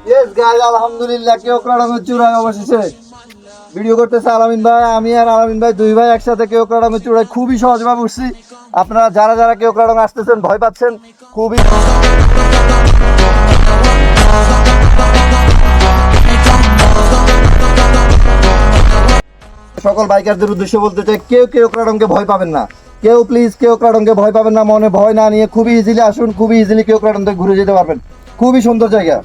Yes guys, আলহামদুলিল্লাহ কেওক্রাডাঙ্গের চূড়ায় অবশেষে ভিডিও করতেছে আলামিন ভাই। আমি আর আলামিন ভাই দুই ভাই একসাথে কেওক্রাডাঙ্গের চূড়ায় খুবই সহজভাবে উঠছি। আপনারা যারা যারা কেওক্রাডাঙ্গ আসতেছেন, ভয় পাচ্ছেন, খুবই সকল বাইকারদের উদ্দেশ্যে বলতে চাই, কেউ কেওক্রাডাঙ্গে ভয় পাবেন না। কেউ প্লিজ কেওক্রাডাঙ্গে ভয় পাবেন না, মনে ভয় না নিয়ে খুবই ইজিলি আসুন, খুবই ইজিলি কেওক্রাডাঙ্গে ঘুরে যেতে পারবেন। খুবই সুন্দর জায়গা।